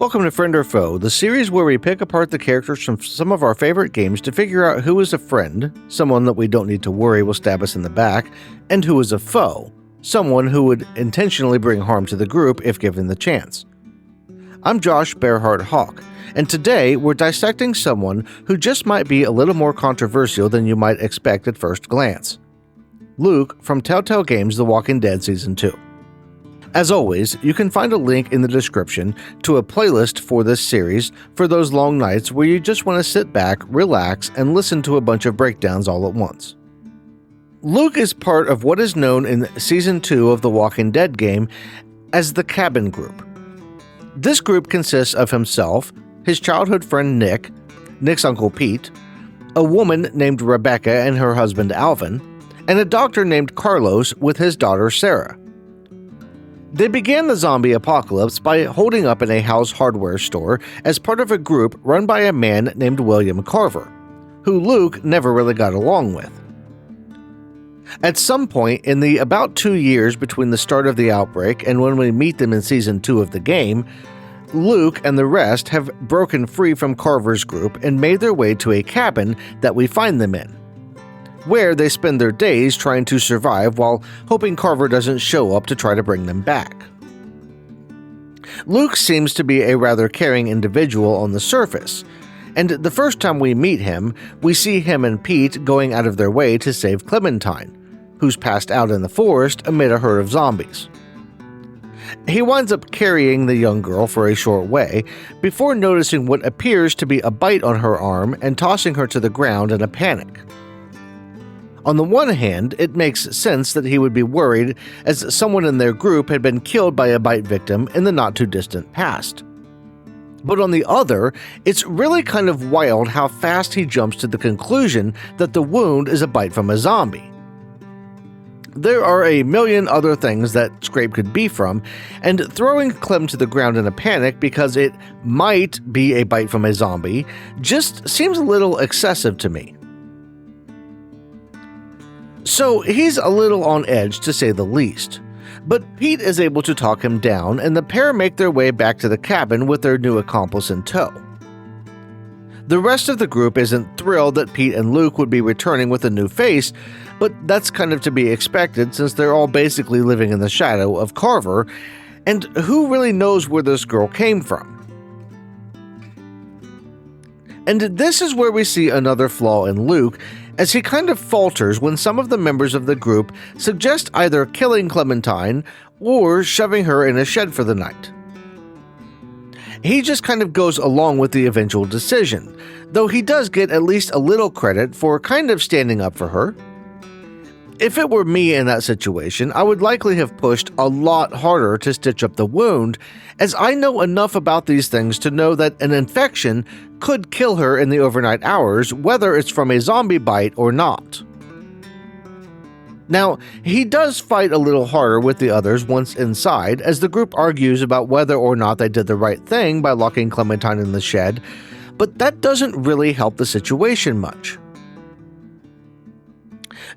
Welcome to Friend or Foe, the series where we pick apart the characters from some of our favorite games to figure out who is a friend, someone that we don't need to worry will stab us in the back, and who is a foe, someone who would intentionally bring harm to the group if given the chance. I'm Josh Bearheart Hawk, and today we're dissecting someone who just might be a little more controversial than you might expect at first glance. Luke from Telltale Games' The Walking Dead Season 2. As always, you can find a link in the description to a playlist for this series for those long nights where you just want to sit back, relax, and listen to a bunch of breakdowns all at once. Luke is part of what is known in Season 2 of The Walking Dead game as the Cabin Group. This group consists of himself, his childhood friend Nick, Nick's uncle Pete, a woman named Rebecca and her husband Alvin, and a doctor named Carlos with his daughter Sarah. They began the zombie apocalypse by holding up in a house hardware store as part of a group run by a man named William Carver, who Luke never really got along with. At some point in the about 2 years between the start of the outbreak and when we meet them in Season 2 of the game, Luke and the rest have broken free from Carver's group and made their way to a cabin that we find them in, where they spend their days trying to survive while hoping Carver doesn't show up to try to bring them back. Luke seems to be a rather caring individual on the surface, and the first time we meet him, we see him and Pete going out of their way to save Clementine, who's passed out in the forest amid a herd of zombies. He winds up carrying the young girl for a short way before noticing what appears to be a bite on her arm and tossing her to the ground in a panic. On the one hand, it makes sense that he would be worried as someone in their group had been killed by a bite victim in the not-too-distant past. But on the other, it's really kind of wild how fast he jumps to the conclusion that the wound is a bite from a zombie. There are a million other things that scrape could be from, and throwing Clem to the ground in a panic because it might be a bite from a zombie just seems a little excessive to me. So he's a little on edge to say the least, but Pete is able to talk him down and the pair make their way back to the cabin with their new accomplice in tow. The rest of the group isn't thrilled that Pete and Luke would be returning with a new face, but that's kind of to be expected since they're all basically living in the shadow of Carver, and who really knows where this girl came from? And this is where we see another flaw in Luke, as he kind of falters when some of the members of the group suggest either killing Clementine or shoving her in a shed for the night. He just kind of goes along with the eventual decision, though he does get at least a little credit for kind of standing up for her. If it were me in that situation, I would likely have pushed a lot harder to stitch up the wound, as I know enough about these things to know that an infection could kill her in the overnight hours, whether it's from a zombie bite or not. Now, he does fight a little harder with the others once inside, as the group argues about whether or not they did the right thing by locking Clementine in the shed, but that doesn't really help the situation much.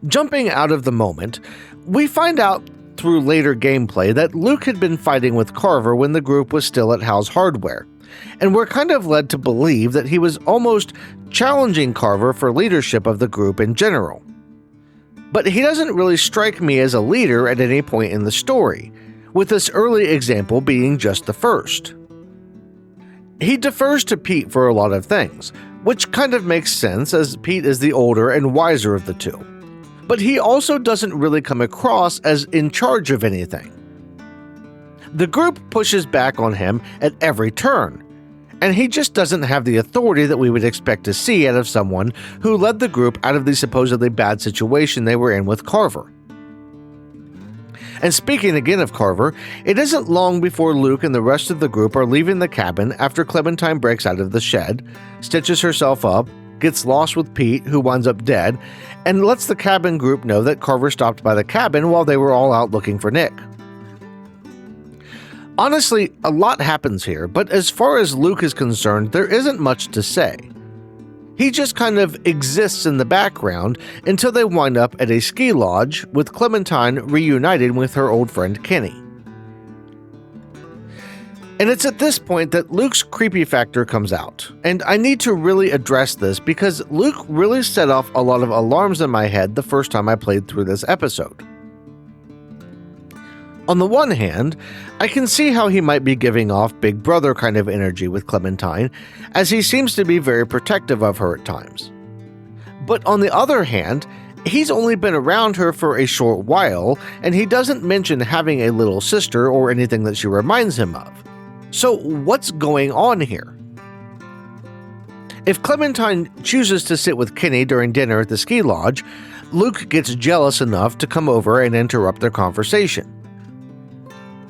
Jumping out of the moment, we find out through later gameplay that Luke had been fighting with Carver when the group was still at Hal's Hardware, and we're kind of led to believe that he was almost challenging Carver for leadership of the group in general. But he doesn't really strike me as a leader at any point in the story, with this early example being just the first. He defers to Pete for a lot of things, which kind of makes sense as Pete is the older and wiser of the two. But he also doesn't really come across as in charge of anything. The group pushes back on him at every turn, and he just doesn't have the authority that we would expect to see out of someone who led the group out of the supposedly bad situation they were in with Carver. And speaking again of Carver, it isn't long before Luke and the rest of the group are leaving the cabin after Clementine breaks out of the shed, stitches herself up, gets lost with Pete, who winds up dead, and lets the cabin group know that Carver stopped by the cabin while they were all out looking for Nick. Honestly, a lot happens here, but as far as Luke is concerned, there isn't much to say. He just kind of exists in the background until they wind up at a ski lodge with Clementine reunited with her old friend Kenny. And it's at this point that Luke's creepy factor comes out. And I need to really address this because Luke really set off a lot of alarms in my head the first time I played through this episode. On the one hand, I can see how he might be giving off big brother kind of energy with Clementine, as he seems to be very protective of her at times. But on the other hand, he's only been around her for a short while, and he doesn't mention having a little sister or anything that she reminds him of. So what's going on here? If Clementine chooses to sit with Kenny during dinner at the ski lodge, Luke gets jealous enough to come over and interrupt their conversation.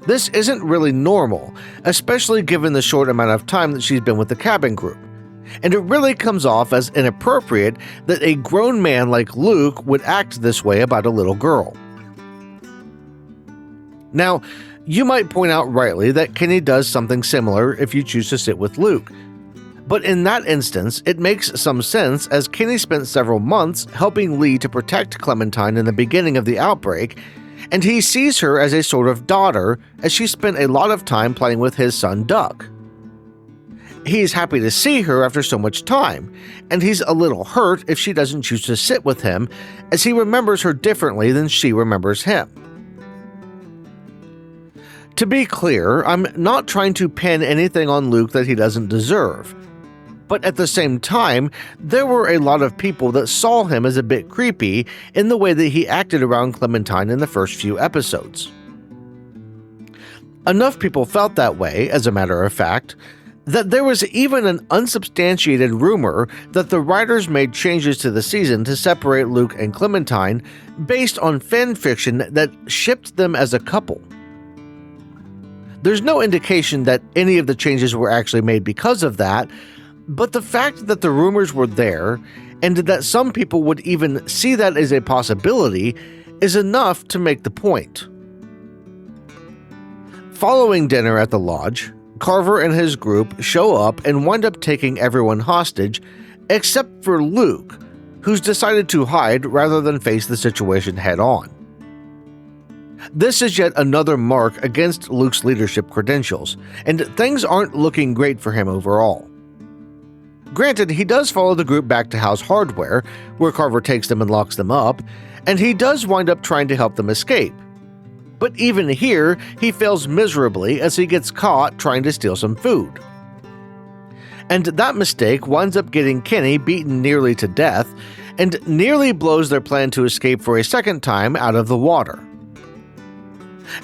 This isn't really normal, especially given the short amount of time that she's been with the cabin group, and it really comes off as inappropriate that a grown man like Luke would act this way about a little girl. Now, you might point out rightly that Kenny does something similar if you choose to sit with Luke, but in that instance, it makes some sense as Kenny spent several months helping Lee to protect Clementine in the beginning of the outbreak, and he sees her as a sort of daughter as she spent a lot of time playing with his son Duck. He's happy to see her after so much time, and he's a little hurt if she doesn't choose to sit with him, as he remembers her differently than she remembers him. To be clear, I'm not trying to pin anything on Luke that he doesn't deserve. But at the same time, there were a lot of people that saw him as a bit creepy in the way that he acted around Clementine in the first few episodes. Enough people felt that way, as a matter of fact, that there was even an unsubstantiated rumor that the writers made changes to the season to separate Luke and Clementine based on fan fiction that shipped them as a couple. There's no indication that any of the changes were actually made because of that, but the fact that the rumors were there, and that some people would even see that as a possibility, is enough to make the point. Following dinner at the lodge, Carver and his group show up and wind up taking everyone hostage, except for Luke, who's decided to hide rather than face the situation head-on. This is yet another mark against Luke's leadership credentials, and things aren't looking great for him overall. Granted, he does follow the group back to House Hardware, where Carver takes them and locks them up, and he does wind up trying to help them escape. But even here, he fails miserably as he gets caught trying to steal some food. And that mistake winds up getting Kenny beaten nearly to death, and nearly blows their plan to escape for a second time out of the water.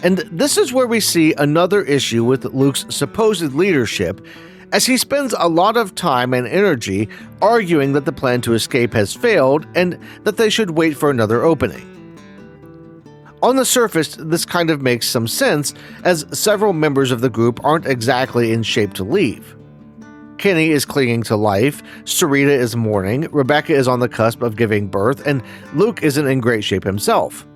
And this is where we see another issue with Luke's supposed leadership, as he spends a lot of time and energy arguing that the plan to escape has failed and that they should wait for another opening. On the surface, this kind of makes some sense, as several members of the group aren't exactly in shape to leave. Kenny is clinging to life, Sarita is mourning, Rebecca is on the cusp of giving birth, and Luke isn't in great shape himself.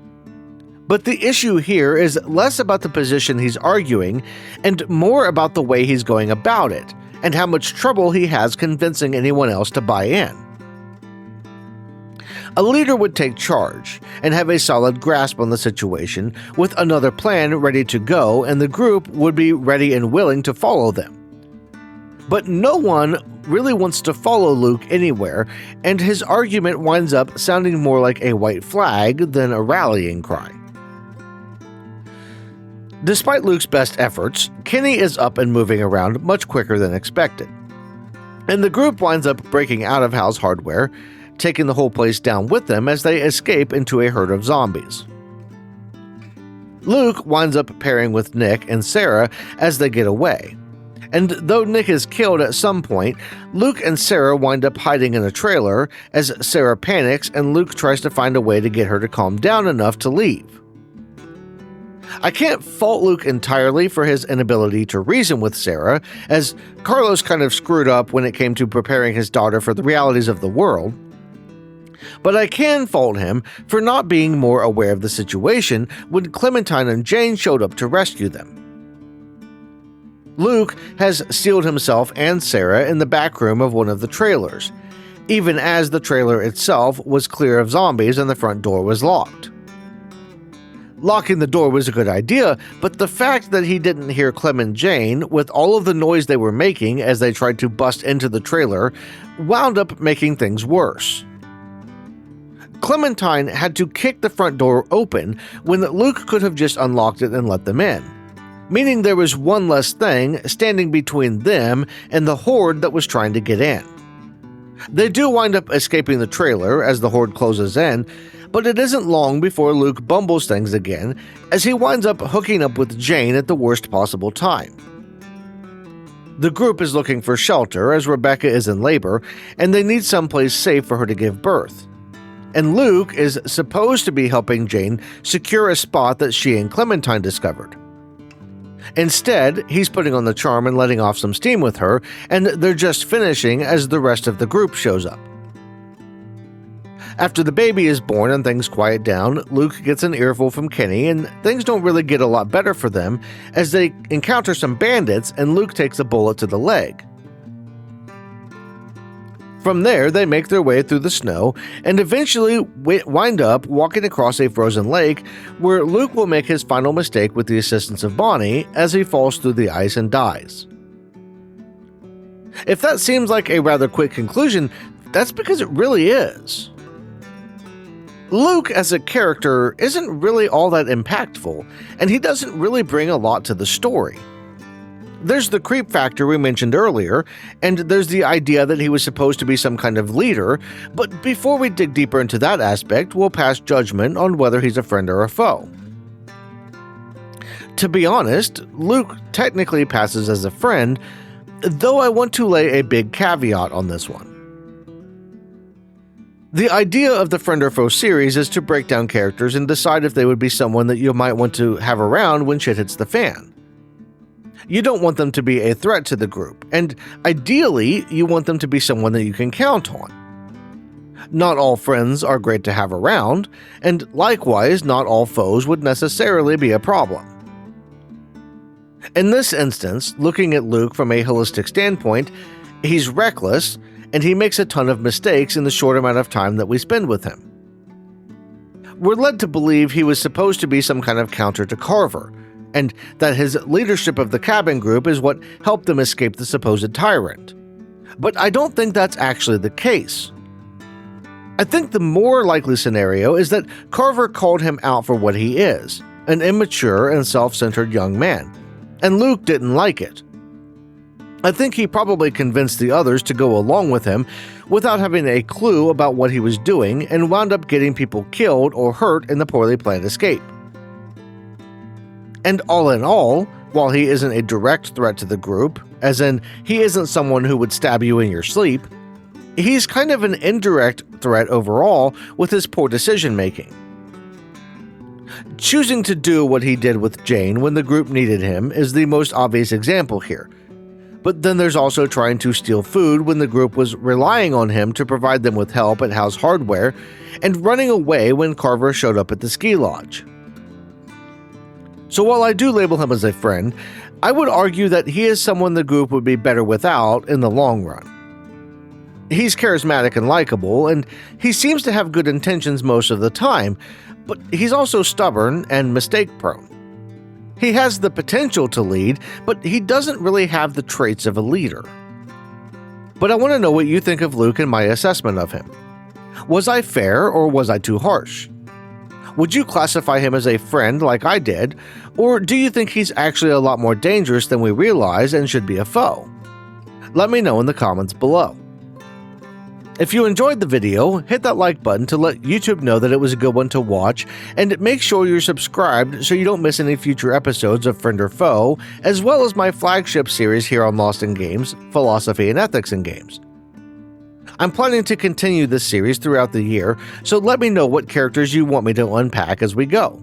But the issue here is less about the position he's arguing and more about the way he's going about it, and how much trouble he has convincing anyone else to buy in. A leader would take charge and have a solid grasp on the situation with another plan ready to go, and the group would be ready and willing to follow them. But no one really wants to follow Luke anywhere, and his argument winds up sounding more like a white flag than a rallying cry. Despite Luke's best efforts, Kenny is up and moving around much quicker than expected, and the group winds up breaking out of House Hardware, taking the whole place down with them as they escape into a herd of zombies. Luke winds up pairing with Nick and Sarah as they get away, and though Nick is killed at some point, Luke and Sarah wind up hiding in a trailer as Sarah panics and Luke tries to find a way to get her to calm down enough to leave. I can't fault Luke entirely for his inability to reason with Sarah, as Carlos kind of screwed up when it came to preparing his daughter for the realities of the world. But I can fault him for not being more aware of the situation when Clementine and Jane showed up to rescue them. Luke has sealed himself and Sarah in the back room of one of the trailers, even as the trailer itself was clear of zombies and the front door was locked. Locking the door was a good idea, but the fact that he didn't hear Clem and Jane, with all of the noise they were making as they tried to bust into the trailer, wound up making things worse. Clementine had to kick the front door open when Luke could have just unlocked it and let them in, meaning there was one less thing standing between them and the horde that was trying to get in. They do wind up escaping the trailer as the horde closes in, but it isn't long before Luke bumbles things again as he winds up hooking up with Jane at the worst possible time. The group is looking for shelter as Rebecca is in labor and they need someplace safe for her to give birth. And Luke is supposed to be helping Jane secure a spot that she and Clementine discovered. Instead, he's putting on the charm and letting off some steam with her, and they're just finishing as the rest of the group shows up. After the baby is born and things quiet down, Luke gets an earful from Kenny, and things don't really get a lot better for them as they encounter some bandits and Luke takes a bullet to the leg. From there, they make their way through the snow and eventually wind up walking across a frozen lake where Luke will make his final mistake with the assistance of Bonnie as he falls through the ice and dies. If that seems like a rather quick conclusion, that's because it really is. Luke as a character isn't really all that impactful, and he doesn't really bring a lot to the story. There's the creep factor we mentioned earlier, and there's the idea that he was supposed to be some kind of leader, but before we dig deeper into that aspect, we'll pass judgment on whether he's a friend or a foe. To be honest, Luke technically passes as a friend, though I want to lay a big caveat on this one. The idea of the Friend or Foe series is to break down characters and decide if they would be someone that you might want to have around when shit hits the fan. You don't want them to be a threat to the group, and ideally, you want them to be someone that you can count on. Not all friends are great to have around, and likewise, not all foes would necessarily be a problem. In this instance, looking at Luke from a holistic standpoint, he's reckless, and he makes a ton of mistakes in the short amount of time that we spend with him. We're led to believe he was supposed to be some kind of counter to Carver, and that his leadership of the cabin group is what helped them escape the supposed tyrant. But I don't think that's actually the case. I think the more likely scenario is that Carver called him out for what he is, an immature and self-centered young man, and Luke didn't like it. I think he probably convinced the others to go along with him without having a clue about what he was doing and wound up getting people killed or hurt in the poorly planned escape. And all in all, while he isn't a direct threat to the group, as in he isn't someone who would stab you in your sleep, he's kind of an indirect threat overall with his poor decision making. Choosing to do what he did with Jane when the group needed him is the most obvious example here. But then there's also trying to steal food when the group was relying on him to provide them with help at House Hardware, and running away when Carver showed up at the ski lodge. So while I do label him as a friend, I would argue that he is someone the group would be better without in the long run. He's charismatic and likable, and he seems to have good intentions most of the time, but he's also stubborn and mistake-prone. He has the potential to lead, but he doesn't really have the traits of a leader. But I want to know what you think of Luke and my assessment of him. Was I fair or was I too harsh? Would you classify him as a friend like I did, or do you think he's actually a lot more dangerous than we realize and should be a foe? Let me know in the comments below. If you enjoyed the video, hit that like button to let YouTube know that it was a good one to watch, and make sure you're subscribed so you don't miss any future episodes of Friend or Foe, as well as my flagship series here on Lost in Games, Philosophy and Ethics in Games. I'm planning to continue this series throughout the year, so let me know what characters you want me to unpack as we go.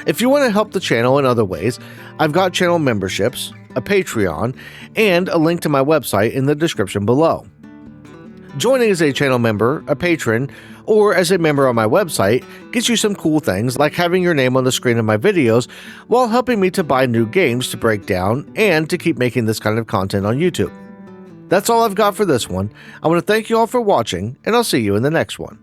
If you want to help the channel in other ways, I've got channel memberships, a Patreon, and a link to my website in the description below. Joining as a channel member, a patron, or as a member on my website gets you some cool things like having your name on the screen of my videos while helping me to buy new games to break down and to keep making this kind of content on YouTube. That's all I've got for this one. I want to thank you all for watching, and I'll see you in the next one.